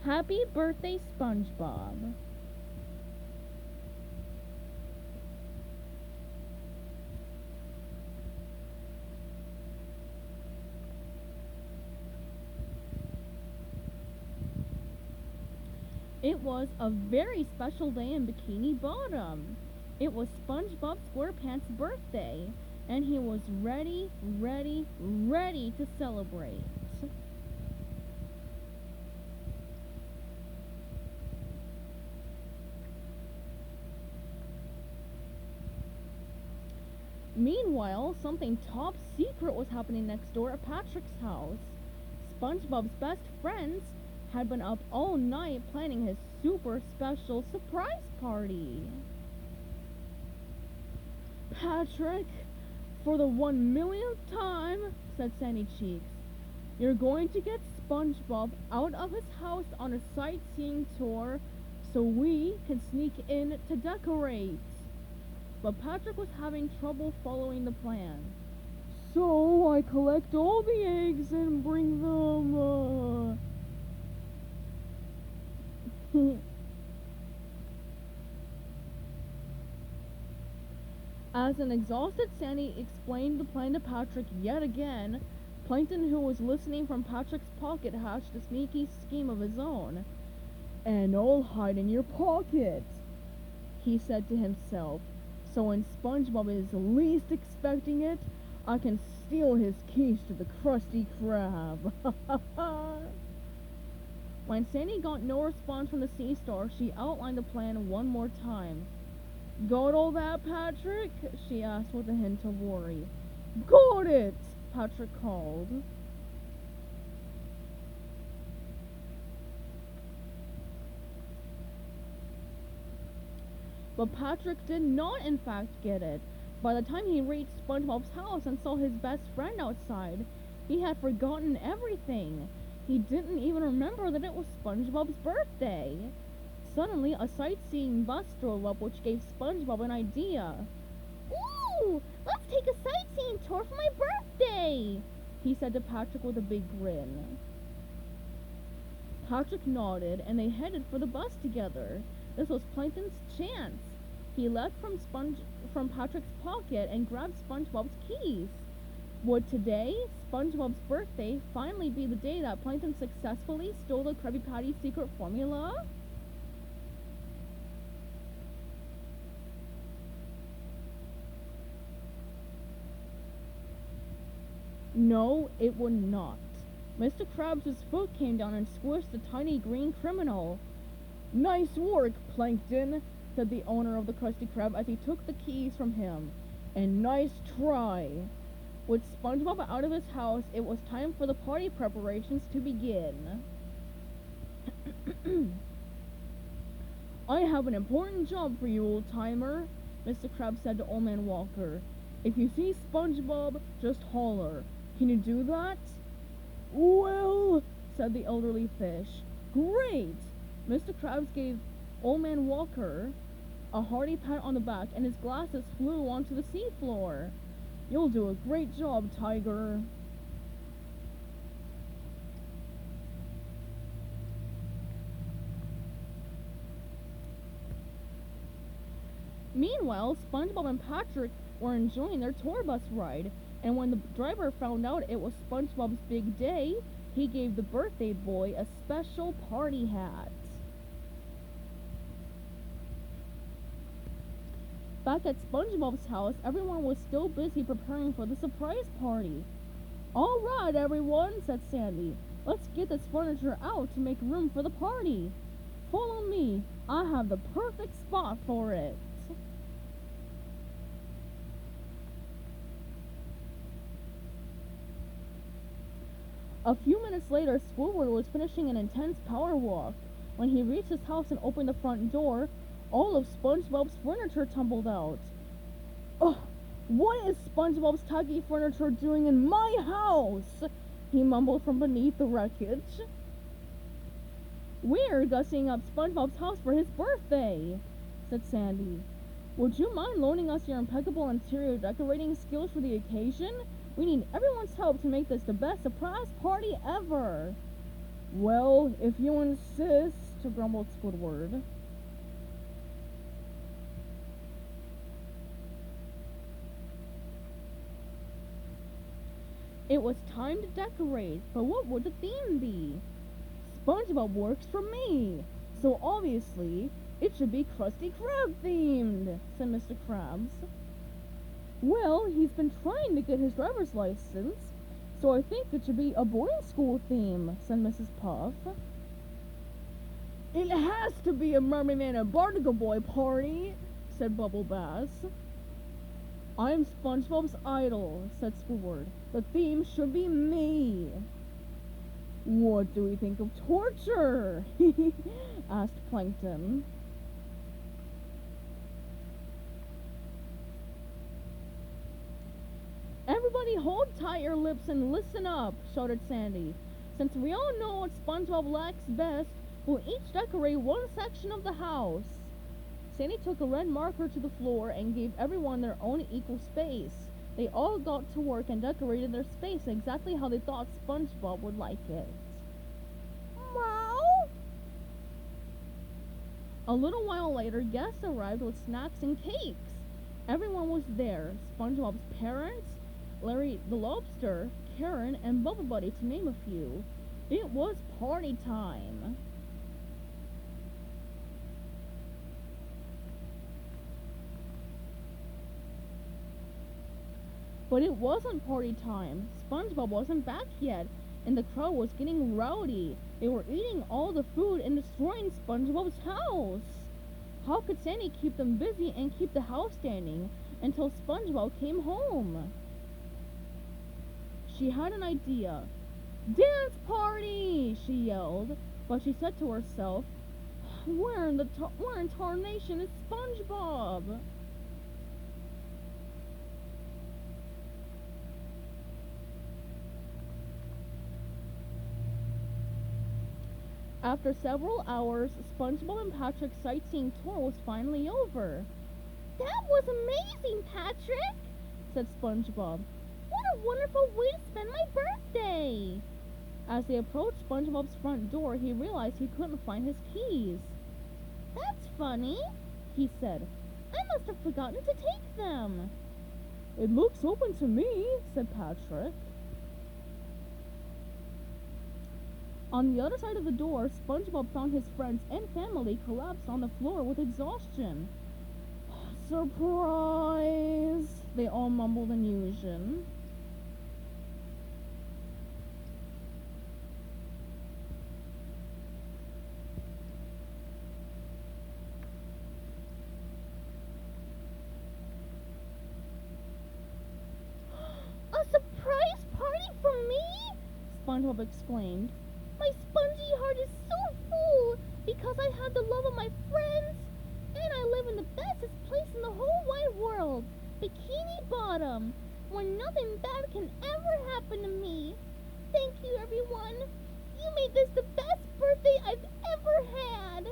Happy birthday, SpongeBob. It was a very special day in Bikini Bottom. It was SpongeBob SquarePants' birthday, and he was ready to celebrate. Meanwhile, something top secret was happening next door at Patrick's house. SpongeBob's best friends had been up all night planning his super special surprise party. Patrick, for the 1 millionth time, said Sandy Cheeks, you're going to get SpongeBob out of his house on a sightseeing tour so we can sneak in to decorate. But Patrick was having trouble following the plan. So I collect all the eggs and bring them, As an exhausted Sandy explained the plan to Patrick yet again, Plankton, who was listening from Patrick's pocket, hatched a sneaky scheme of his own. And I'll hide in your pocket, he said to himself. So when SpongeBob is least expecting it, I can steal his keys to the Krusty Krab. When Sandy got no response from the Sea Star, she outlined the plan one more time. Got all that, Patrick? She asked with a hint of worry. Got it, Patrick called. But Patrick did not in fact get it. By the time he reached SpongeBob's house and saw his best friend outside, he had forgotten everything. He didn't even remember that it was SpongeBob's birthday. Suddenly, a sightseeing bus drove up, which gave SpongeBob an idea. Ooh, let's take a sightseeing tour for my birthday, he said to Patrick with a big grin. Patrick nodded, and they headed for the bus together. This was Plankton's chance. He leapt from Patrick's pocket and grabbed SpongeBob's keys. Would today, SpongeBob's birthday, finally be the day that Plankton successfully stole the Krabby Patty secret formula? No, it would not. Mr. Krabs' foot came down and squished the tiny green criminal. Nice work, Plankton, said the owner of the Krusty Krab as he took the keys from him. And nice try. With SpongeBob out of his house, it was time for the party preparations to begin. I have an important job for you, old-timer, Mr. Krabs said to Old Man Walker. If you see SpongeBob, just holler. Can you do that? Well, said the elderly fish. Great! Mr. Krabs gave Old Man Walker a hearty pat on the back, and his glasses flew onto the seafloor. You'll do a great job, Tiger. Meanwhile, SpongeBob and Patrick were enjoying their tour bus ride, and when the driver found out it was SpongeBob's big day, he gave the birthday boy a special party hat. Back at SpongeBob's house, everyone was still busy preparing for the surprise party. All right, everyone, said Sandy. Let's get this furniture out to make room for the party. Follow me. I have the perfect spot for it. A few minutes later, Squidward was finishing an intense power walk. When he reached his house and opened the front door, all of SpongeBob's furniture tumbled out. Ugh, what is SpongeBob's tacky furniture doing in my house? He mumbled from beneath the wreckage. We're gussing up SpongeBob's house for his birthday, said Sandy. Would you mind loaning us your impeccable interior decorating skills for the occasion? We need everyone's help to make this the best surprise party ever. Well, if you insist, grumbled Squidward. It was time to decorate, but what would the theme be? SpongeBob works for me, so obviously it should be Krusty Krab themed, said Mr. Krabs. Well, he's been trying to get his driver's license, so I think it should be a boarding school theme, said Mrs. Puff. It has to be a Mermaid Man and Barnacle Boy party, said Bubble Bass. I'm SpongeBob's idol, said Squidward. The theme should be me. What do we think of torture? asked Plankton. Everybody hold tight your lips and listen up, shouted Sandy. Since we all know what SpongeBob likes best, we'll each decorate one section of the house. Sandy took a red marker to the floor and gave everyone their own equal space. They all got to work and decorated their space exactly how they thought SpongeBob would like it. Meow! A little while later, guests arrived with snacks and cakes. Everyone was there. SpongeBob's parents, Larry the Lobster, Karen, and Bubble Buddy, to name a few. It was party time. But it wasn't party time. SpongeBob wasn't back yet, and the crowd was getting rowdy. They were eating all the food and destroying SpongeBob's house. How could Sandy keep them busy and keep the house standing until SpongeBob came home? She had an idea. Dance party! She yelled, but she said to herself, where in tarnation is SpongeBob? After several hours, SpongeBob and Patrick's sightseeing tour was finally over. That was amazing, Patrick, said SpongeBob. What a wonderful way to spend my birthday! As they approached SpongeBob's front door, he realized he couldn't find his keys. That's funny, he said. I must have forgotten to take them. It looks open to me, said Patrick. On the other side of the door, SpongeBob found his friends and family collapsed on the floor with exhaustion. Surprise! They all mumbled in unison. A surprise party for me? SpongeBob exclaimed. My spongy heart is so full because I have the love of my friends, and I live in the bestest place in the whole wide world, Bikini Bottom, where nothing bad can ever happen to me. Thank you, everyone. You made this the best birthday I've ever had.